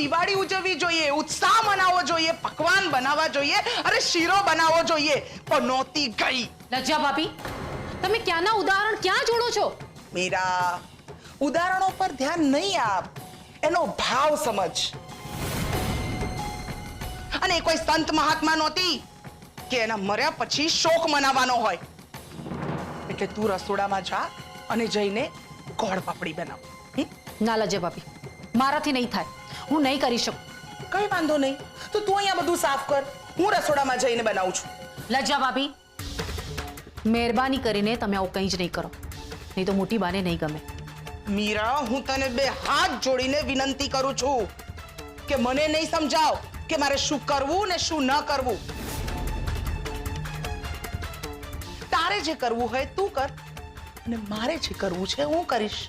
દિવાળી ઉજવવી જોઈએ, ઉત્સાહ મનાવવો જોઈએ, પકવાન બનાવવા જોઈએ, અરે શીરો બનાવવો જોઈએ, પણ નહોતી ગઈ. લજ્જા ભાભી, તમે ક્યાંના ઉદાહરણ ક્યાં જોડો છો? મીરા, ઉદાહરણો પર ધ્યાન નહીં આપ, એનો ભાવ સમજ. અને એ કોઈ સંત મહાત્મા નહોતી કે એના મર્યા પછી શોક મનાવવાનો હોય. એટલે તું રસોડામાં જા અને જઈને ગોળ પાપડી બનાવ. ના લજ્જા ભાભી, મારાથી નહીં થાય, હું નહીં કરી શકું. કઈ વાંધો નહીં, તો તું અહીંયા બધું સાફ કર, હું રસોડામાં જઈને બનાવું છું. લજ્જા ભાભી, મહેરબાની કરીને તમે આવું કંઈ જ નહીં કરો, નહીં તો મોટી બાને નહીં ગમે. મીરા, હું તને બે હાથ જોડીને વિનંતી કરું છું કે મને નહીં સમજાવ કે મારે શું કરવું ને શું ન કરવું. તારે જે કરવું હોય તું કર, અને મારે જે કરવું છે હું કરીશ.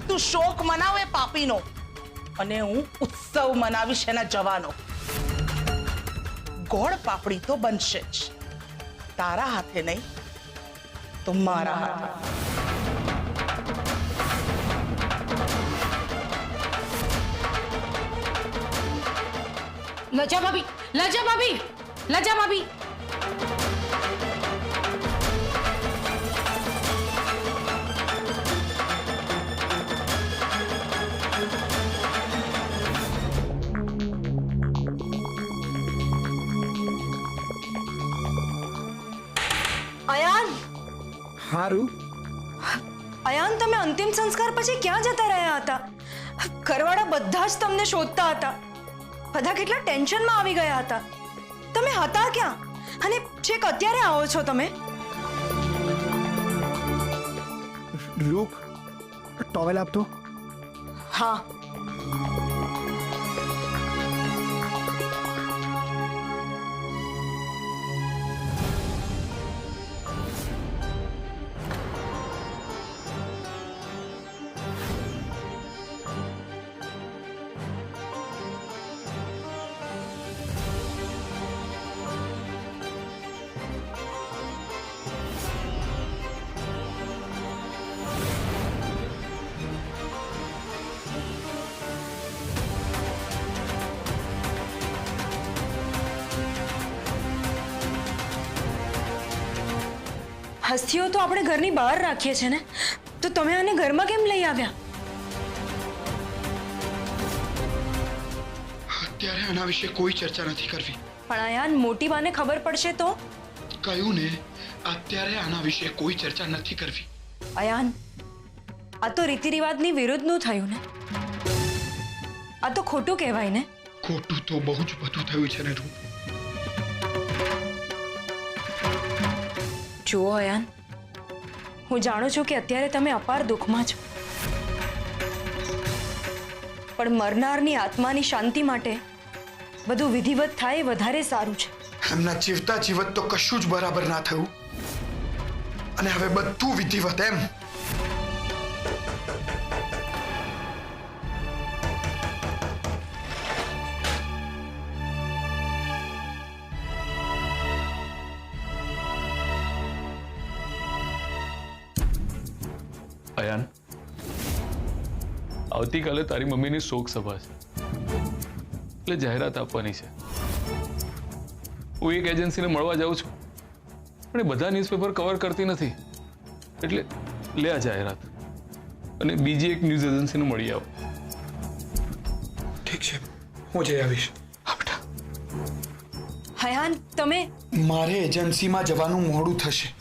તું શોક મનાવ એ પાપીનો, અને હું ઉત્સવ મનાવીશ એના જવાનો. ગોળ પાપડી તો બનશે જ, તારા હાથે નહીં તો મારા હાથે. લજ્જા ભાભી, લજ્જા ભાભી, લજ્જા ભાભી. અયાન, હારું. અયાન, તમે અંતિમ સંસ્કાર પછી ક્યાં જતા રહ્યા હતા? ઘરવાળા બધા જ તમને શોધતા હતા. બધા કેટલા ટેન્શનમાં આવી ગયા હતા. તમે હતા ક્યાં? અને છેક અત્યારે આવો છો તમે? રૂપ, ટોવેલ આપતો. હા. હસ્તીઓ તો આપણે ઘરની બહાર રાખીએ છીએ ને, તો તમે આને ઘરમાં કેમ લઈ આવ્યા? અત્યારે આના વિશે કોઈ ચર્ચા નથી કરવી. પણ અયાન, મોટી બાને ખબર પડશે તો? કહ્યું ને, અત્યારે આના વિશે કોઈ ચર્ચા નથી કરવી. અયાન, આ તો રીતિ રિવાજની વિરુદ્ધનું થયું ને. આ તો ખોટું કહેવાય ને. ખોટું તો બહુ જ બધું થયું છે ને રૂપ. જુઓ અયાન, હું જાણું છું કે અત્યારે તમે અપાર દુઃખમાં છો, પણ મરનારની આત્માની શાંતિ માટે બધું વિધિવત થાય એ વધારે સારું છે. એમના જીવતા જીવત તો કશું જ બરાબર ના થયું, અને હવે બધું વિધિવત એમ. અયાન, આવતીકાલે તારી મમ્મીની શોક સભા છે, એટલે જાહેરાત આપવાની છે. હું એક એજન્સીને મળવા જાઉં છું, પણ એ બધા ન્યૂઝપેપર કવર કરતી નથી, એટલે લે આ જાહેરાત, અને બીજી એક ન્યૂઝ એજન્સીને મળી આવો. ઠીક છે, હું જઈ આવીશ. હા બેટા. અયાન, તમે મારે એજન્સીમાં જવાનું મોડું થશે.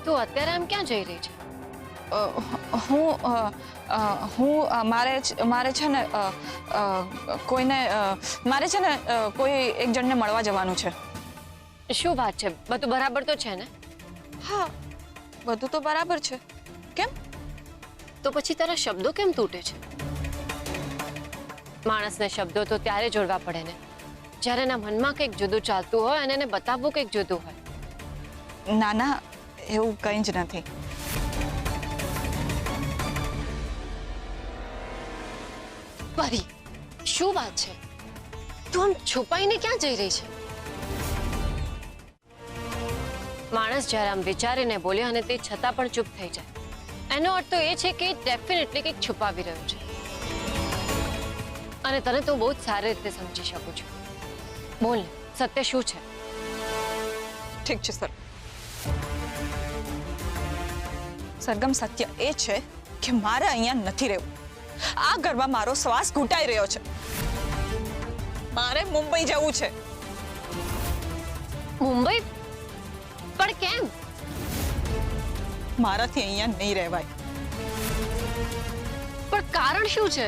તું અત્યારે આમ ક્યાં જઈ રહી છે? મારે છે ને કોઈ એક જણને મળવા જવાનું છે. શું વાત છે? બધું બરાબર તો છે ને? હા, બધું તો બરાબર છે. કેમ? તો પછી તારા શબ્દો કેમ તૂટે છે? માણસને શબ્દો તો ત્યારે જોડવા પડે ને જ્યારે એના મનમાં કંઈક જુદું ચાલતું હોય અને એને બતાવવું કંઈક જુદું હોય. ના ના, એવું કંઈ જ નથી. પરી, શું વાત છે? તું આમ છુપાઈને ક્યાં જઈ રહી છે? માણસ જ્યારે આમ વિચારીને બોલે અને તે છતાં પણ ચૂપ થઈ જાય, એનો અર્થ તો એ છે કે ડેફિનેટલી કંઈક છુપાવી રહ્યો છે. અને તને તો બહુ જ સારી રીતે સમજી શકું છું. બોલ ને, સત્ય શું છે? ઠીક છે સર. સરગમ, સત્ય એ છે કે મારે અહીંયા નથી રહેવું. આ ઘરમાં મારો શ્વાસ ઘૂંટાઈ રહ્યો છે. મારે મુંબઈ જવું છે. મુંબઈ? પણ કેમ? મારાથી અહીંયા નહીં રહેવાય. પણ કારણ શું છે?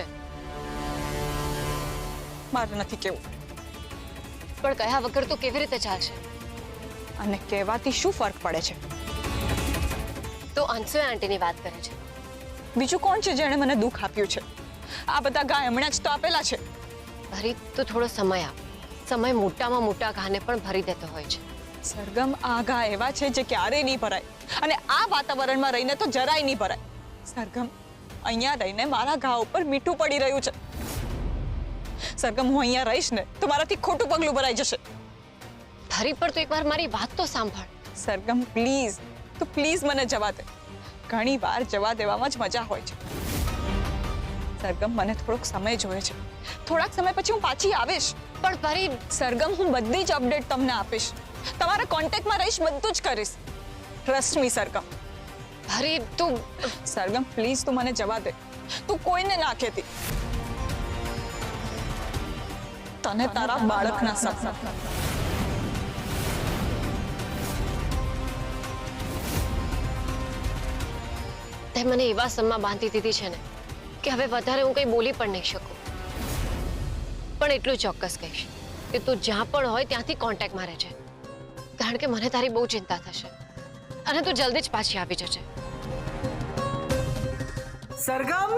મારે નથી કેવું. પણ કયા વગર તો કેવી રીતે ચાલશે? અને કહેવાથી શું ફરક પડે છે? તો અંશુએ આંટીની વાત કરે છે. બીજું કોણ છે જેણે મને દુઃખ આપ્યું છે? આ બધા ઘા એમણે જ તો આપેલા છે. ભરી તો થોડો સમય આપ. સમય મોટામાં મોટા ઘાને પણ ભરી દેતો હોય છે. સરગમ, આ ઘા એવા છે જે ક્યારેય નહીં ભરાય, અને આ વાતાવરણમાં રહીને તો જરાય નહીં ભરાય. સરગમ, અહીંયા રહીને મારા ઘા ઉપર મીઠું પડી રહ્યું છે. સરગમ, હું અહીંયા રહીશ ને તો મારાથી ખોટું પગલું ભરાઈ જશે. ભરી પર તો એકવાર મારી વાત તો સાંભળ. સરગમ, પ્લીઝ, તું પ્લીઝ મને જવા દે. ઘણી વાર જવા દેવામાં જ મજા હોય છે. સરગમ, મને થોડોક સમય જોઈએ છે. થોડાક સમય પછી હું પાછી આવીશ. પણ ભરી, સરગમ, હું બધી જ અપડેટ તમને આપીશ. તમારા કોન્ટેક્ટમાં રહીશ, બધું જ કરીશ. Trust me Sargam. ભરી તું સરગમ, પ્લીઝ તું મને જવા દે. તું કોઈને ના કહેતી. તને તારા બાળકના સપના. તે મને એવા સમમાં બાંધી દીધી છે ને કે હવે વધારે હું કંઈ બોલી પણ નહીં શકું. પણ એટલું ચોક્કસ કહીશ કે તું જ્યાં પણ હોય ત્યાંથી કોન્ટેક્ટમાં રહેજે, કારણ કે મને તારી બહુ ચિંતા થશે અને તું જલ્દી જ પાછી આવી જજે. સરગમ,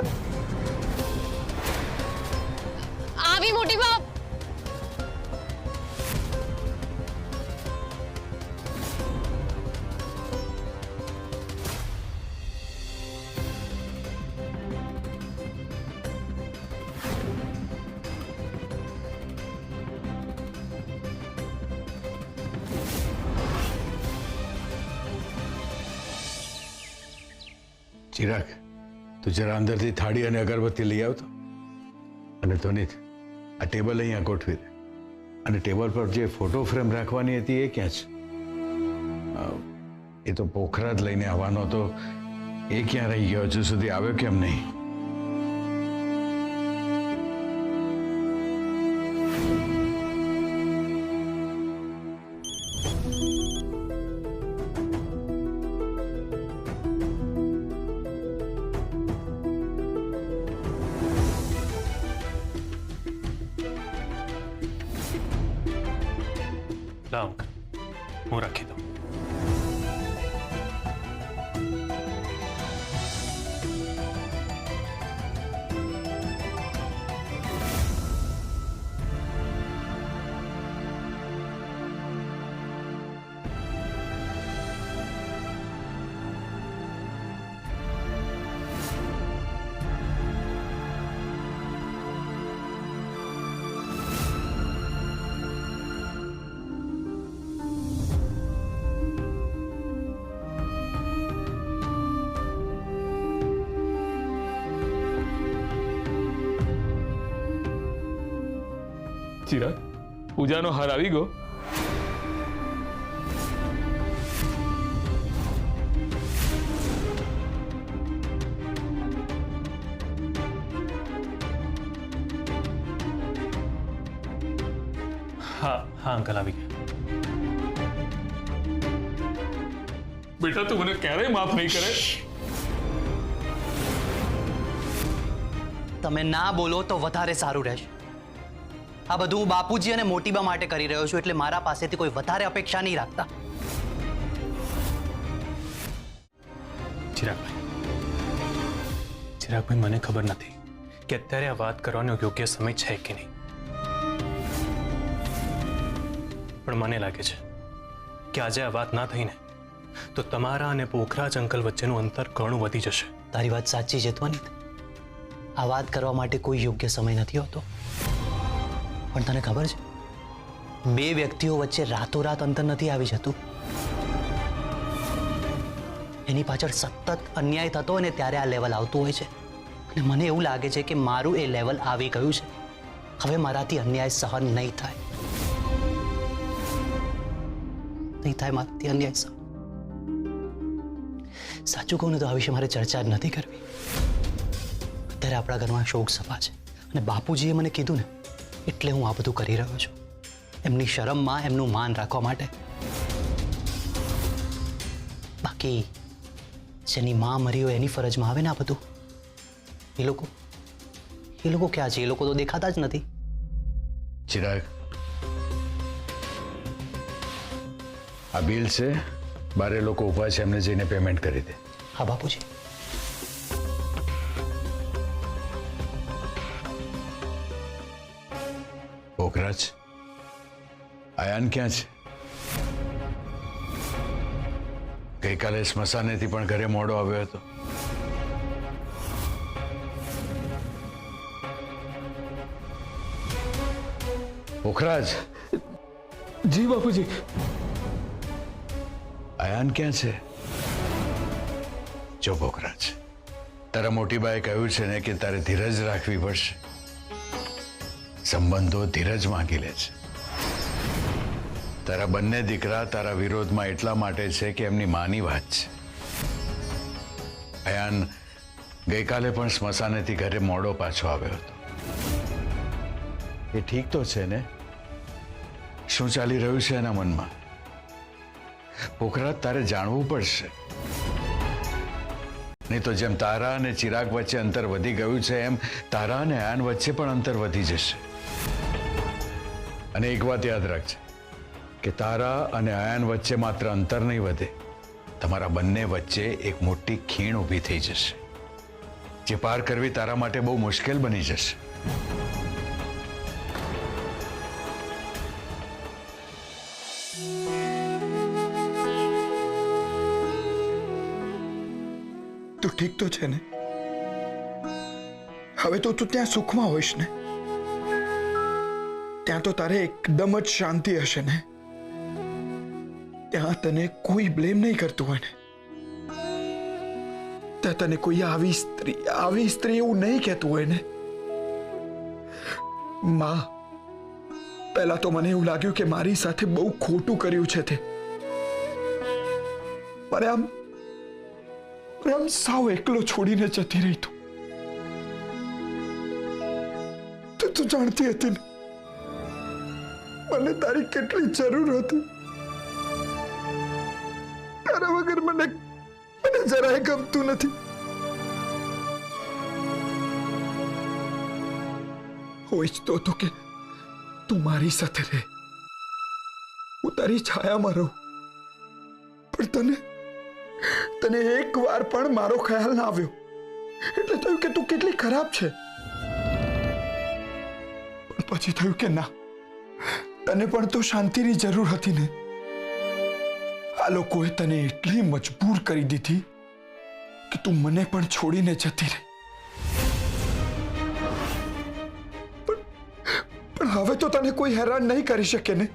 આવી મોટી બાપ. ચિરાગ, તું જરા અંદરથી થાળી અને અગરબત્તી લઈ આવતો. અને તોનીત, આ ટેબલ અહીંયા ગોઠવી દે. અને ટેબલ પર જે ફોટો ફ્રેમ રાખવાની હતી એ ક્યાં છે? એ તો પોખરા જ લઈને આવવાનો હતો. એ ક્યાં રહી ગયો? હજુ સુધી આવ્યો કેમ નહીં? લાવ, હું રાખી દઉં. ચિરાગ, પૂજાનો હાર આવી ગયો? હા હા અંકલ, આવી ગયા. બેટા તું મને ક્યારેય માફ નહીં કરે. તમે ના બોલો તો વધારે સારું રહેશે. આ બધું હું બાપુજી અને મોટીબા માટે કરી રહ્યો છું, એટલે મારા પાસેથી કોઈ વધારે અપેક્ષા નહીં રાખતા. ચિરાગભાઈ, મને ખબર નથી કે અત્યારે આ વાત કરવાનો યોગ્ય સમય છે કે નહીં, પણ મને લાગે છે કે આજે આ વાત ના થઈને તો તમારા અને પોખરાજ અંકલ વચ્ચેનું અંતર ઘણું વધી જશે. તારી વાત સાચી છે ધ્વનિત. આ વાત કરવા માટે કોઈ યોગ્ય સમય નથી હોતો. પણ તને ખબર છે, બે વ્યક્તિઓ વચ્ચે રાતોરાત અંતર નથી આવી જતું. એની પાછળ સતત અન્યાય થતો હોય ને ત્યારે આ લેવલ આવતું હોય છે. અને મને એવું લાગે છે કે મારું એ લેવલ આવી ગયું છે. હવે મારાથી અન્યાય સહન નહીં થાય. નહીં થાય મારાથી અન્યાય સહન. સાચું કહું ને તો આ વિશે મારે ચર્ચા જ નથી કરવી. અત્યારે આપણા ઘરમાં શોક સભા છે અને બાપુજીએ મને કીધું ને એટલે હું આ બધું કરી રહ્યો છું. એમની શરમમાં એમનું માન રાખવા માટે. બાકી જેની માં મરી હોય એની ફરજમાં આવે ને આ બધું. એ લોકો ક્યાં છે? એ લોકો તો દેખાતા જ નથી. ચિરાગ, આ બિલ છે, બારે લોકો ઉભા છે, એમને જઈને પેમેન્ટ કરી દે. હા બાપુજી. પોખરાજ, આયાન ક્યાં છે? ગઈકાલે સ્મશાનેથી પણ ઘરે મોડો આવ્યો હતો. પોખરાજ. જી બાપુજી. આયાન ક્યાં છે? જો પોખરાજ, તારા મોટીબાએ કહ્યું છે ને કે તારે ધીરજ રાખવી પડશે. સંબંધો ધીરજ માંગી લે છે. તારા બંને દીકરા તારા વિરોધમાં એટલા માટે છે કે એમની માની વાત છે. અયાન ગઈકાલે પણ સ્મશાનેથી ઘરે મોડો પાછો આવ્યો હતો. એ ઠીક તો છે ને? શું ચાલી રહ્યું છે એના મનમાં? પોખરાજ, તારે જાણવું પડશે. નહીં તો જેમ તારા અને ચિરાગ વચ્ચે અંતર વધી ગયું છે એમ તારા અને આયાન વચ્ચે પણ અંતર વધી જશે. અને એક વાત યાદ રાખજે કે તારા અને આયાન વચ્ચે માત્ર અંતર નહીં વધે, તમારા બંને વચ્ચે એક મોટી ખીણ ઊભી થઈ જશે, જે પાર કરવી તારા માટે બહુ મુશ્કેલ બની જશે. તું ઠીક તો છે ને? હવે તો તું ત્યાં સુખમાં હોઈશ ને? ત્યાં તો તારે એકદમ જ શાંતિ હશે ને? ત્યાં તને કોઈ બ્લેમ નહીં કરતું હોય ને? ત્યાં તને કોઈ આવી સ્ત્રી એવું નહીં કહેતું હોય ને? માં, પહેલા તો મને એવું લાગ્યું કે મારી સાથે બહુ ખોટું કર્યું છે તે. મને આમ સાવ એકલો છોડીને જતી રહી. તું જાણતી હતી ને મને તારી કેટલી જરૂર હતી. તારા વગર મને જરાય ગમતું નથી. હું ઈચ્છતો હતો કે તું મારી સાથે રહે, હું તારી છાયામાં રહું. પણ તને એક વાર પણ મારો ખ્યાલ ના આવ્યો એટલે થયું કે તું કેટલી ખરાબ છે. પણ પછી થયું કે ના, તને પણ તો શાંતિની જરૂર હતી ને? આ લોકોએ તને એટલી મજબૂર કરી દીધી કે તું મને પણ છોડીને જતી રહી. પણ હવે તો તને કોઈ હેરાન નહીં કરી શકે ને?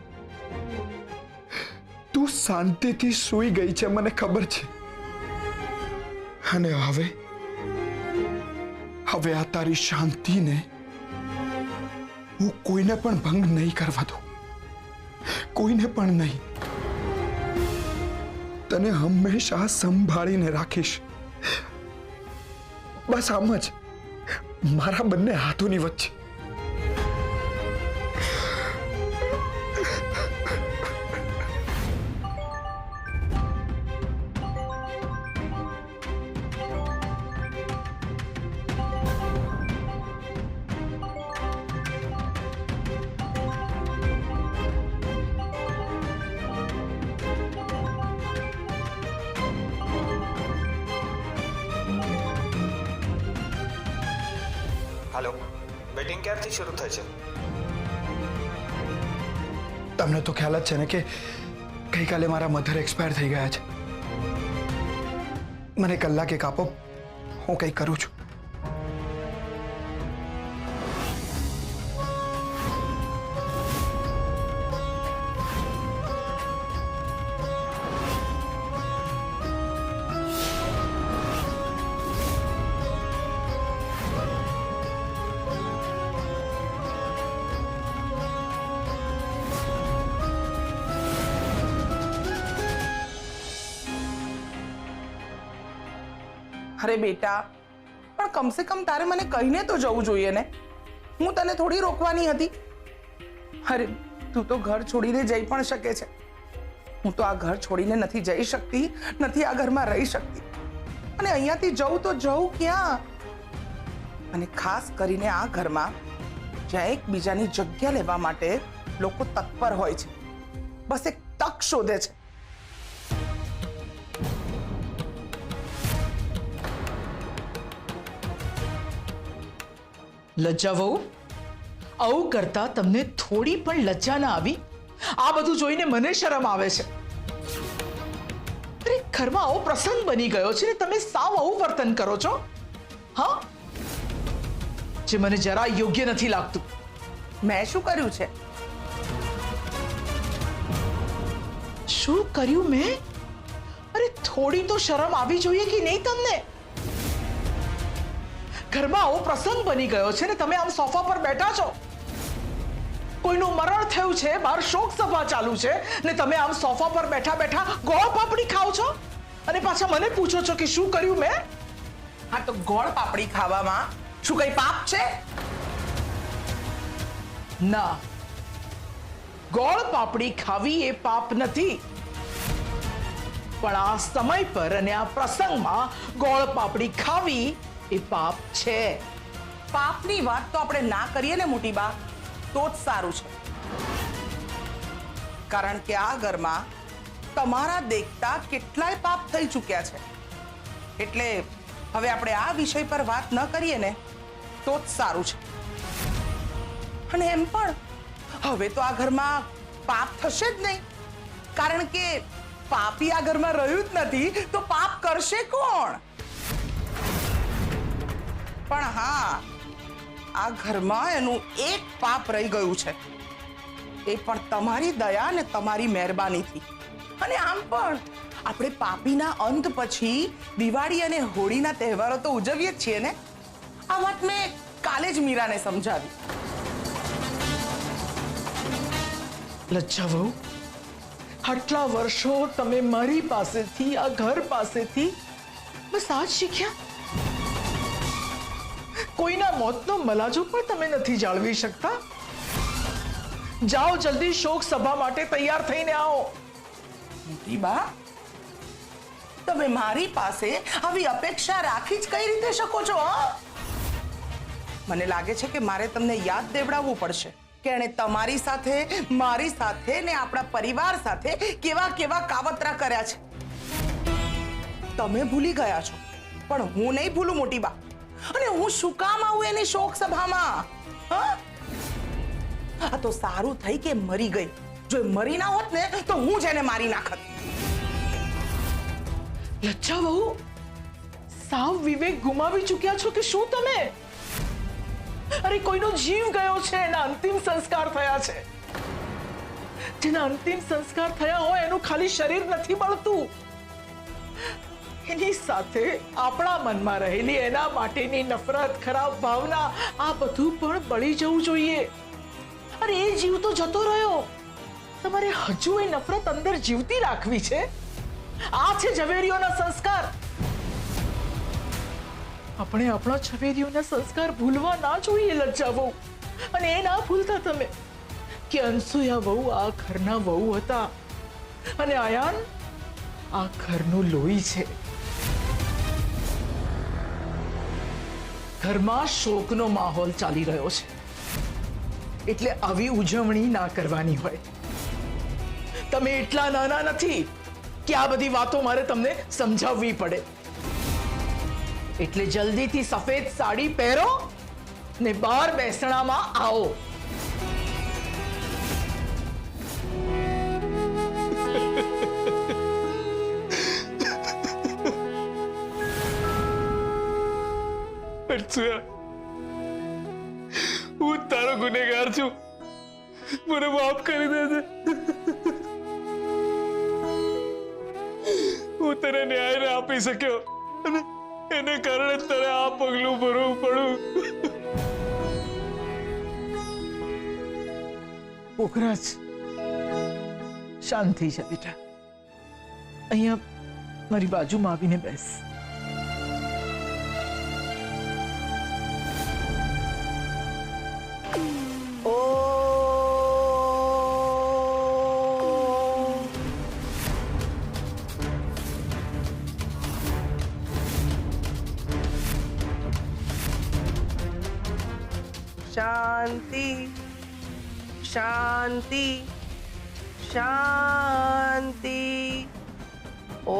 તું શાંતિથી સૂઈ ગઈ છે, મને ખબર છે. અને હવે આ તારી શાંતિને હું કોઈને પણ ભંગ નહીં કરવા દઉં. કોઈને પણ નહીં. તને હંમેશા સંભાળીને રાખીશ. બસ આમ જ, મારા બંને હાથોની વચ્ચે. हेलो मीटिंग ક્યારથી શરૂ થઈ છે? તમને તો ખ્યાલ જ છે ને કે ગઈકાલે મારા મધર એક્સપાયર થઈ ગયા છે. મને કલાક એક આપો, હું કંઈક કરું છું. અરે બેટા, પણ કમસે કમ તારે મને કહીને તો જવું જોઈએ ને. હું તને થોડી રોકવાની હતી. અરે તું તો ઘર છોડીને જઈ પણ શકે છે. હું તો આ ઘર છોડીને નથી જઈ શકતી, નથી આ ઘરમાં રહી શકતી. અને અહીંયાથી જવું તો જવું ક્યાં? અને ખાસ કરીને આ ઘરમાં જ્યાં એકબીજાની જગ્યા લેવા માટે લોકો તત્પર હોય છે, બસ એક તક શોધે છે. લજ્જા વહુ, આવું કરતા તમને થોડી પણ લજ્જા ના આવી? આ બધું જોઈને મને શરમ આવે છે. અરે ઘરમાં આવો પ્રસંગ બની ગયો છે ને તમે સાવ આવું વર્તન કરો છો, હા? જે મને જરા યોગ્ય નથી લાગતું. મેં શું કર્યું છે? શું કર્યું મેં? અરે થોડી તો શરમ આવી જોઈએ કે નહીં તમને? ઘરમાં આવો પ્રસંગ બની ગયો છે ને તમે આમ સોફા પર બેઠા છો. કોઈનું મરણ થયું છે, બહાર શોક સભા ચાલુ છે ને તમે આમ સોફા પર બેઠા બેઠા ગોળ પાપડી ખાઓ છો અને પાછા મને પૂછો છો કે શું કર્યું મેં? હા તો ગોળ પાપડી ખાવામાં શું કઈ પાપ છે? ના, ગોળ પાપડી ખાવી એ પાપ નથી, પણ આ સમય પર અને આ પ્રસંગમાં ગોળ પાપડી ખાવી એ પાપ છે. પાપની વાત તો આપણે ના કરીએ ને મોટી બા, તો જ સારું છે. કારણ કે આ ઘરમાં તમારા દેખતા કેટલાય પાપ થઈ ચૂક્યા છે. એટલે હવે આપણે આ વિષય પર વાત ન કરીએ ને તો જ સારું છે. અને એમ પણ હવે તો આ ઘરમાં પાપ થશે જ નહીં, કારણ કે પાપી આ ઘરમાં રહ્યું જ નથી, તો પાપ કરશે કોણ? પણ હા, આ ઘરમાં એનું એક પાપ રહી ગયું છે, એ પણ તમારી દયા ને તમારી મહેરબાનીથી. અને આમ પણ આપણે પાપીના અંત પછી દિવાળી અને હોળીના તહેવારો તો ઉજવીએ જ છીએ ને. આ વાત મેં કાલે જ મીરાને સમજાવી. લજ્જા વહુ, આટલા વર્ષો તમે મારી પાસેથી, આ ઘર પાસેથી બસ આ જ શીખ્યા? કોઈના મોતનો મલાજો પણ તમે નથી જાળવી શકતા? જાઓ જલ્દી શોક સભા માટે તૈયાર થઈને આવો. મોટી બા, તમે મારી પાસે આવી અપેક્ષા રાખી જ કઈ રીતે શકો છો? મને લાગે છે કે મારે તમને યાદ દેવડાવવું પડશે કે એણે તમારી સાથે, મારી સાથે ને આપણા પરિવાર સાથે કેવા કેવા કાવતરા કર્યા છે. તમે ભૂલી ગયા છો, પણ હું નહીં ભૂલું મોટી બા. અને હું શું કામ આવું એની શોક સભામાં? આ તો સારું થઈ કે મરી ગઈ. જો એ મરી ના હોત ને તો હું જ એને મારી નાખત. લજ્જા વહુ, સાવ વિવેક ગુમાવી ચૂક્યા છો કે શું તમે? અરે કોઈનો જીવ ગયો છે, એના અંતિમ સંસ્કાર થયા છે. જેના અંતિમ સંસ્કાર થયા હોય એનું ખાલી શરીર નથી મળતું, એની સાથે આપણા મનમાં રહેલી એના માટેની નફરત, ખરાબ ભાવના, આ બધું પણ બળી જવું જોઈએ. અરે એ જીવ તો જતો રહ્યો, તમારે હજુ એ નફરત અંદર જીવતી રાખવી છે. આ છે ઝવેરીઓના સંસ્કાર. આપણે આપણા ઝવેરીઓના સંસ્કાર ભૂલવા ના જોઈએ લજ્જા વહુ. અને એ ના ભૂલતા તમે કે અનસુયા વહુ આ ઘરના વહુ હતા અને આયાન આ ઘરનું લોહી છે. ઘરમાં શોકનો માહોલ ચાલી રહ્યો છે, એટલે આવી ઉજવણી ના કરવાની હોય. તમે એટલા નાના નથી કે આ બધી વાતો મારે તમને સમજાવવી પડે. એટલે જલ્દીથી સફેદ સાડી પહેરો ને બહાર બેસણામાં આવો. અર્ચના, હું તારો ગુનેગાર છું, મને માફ કરી દેજે. હું તને ન્યાય ન આપી શક્યો અને એને કારણે તારે આ પગલું ભરવું પડ્યું. પોખરાજ, શાંત થઈ જા બેટા. અહીંયા મારી બાજુમાં આવીને બેસ. શાંતિ શાંતિ શાંતિ. ઓ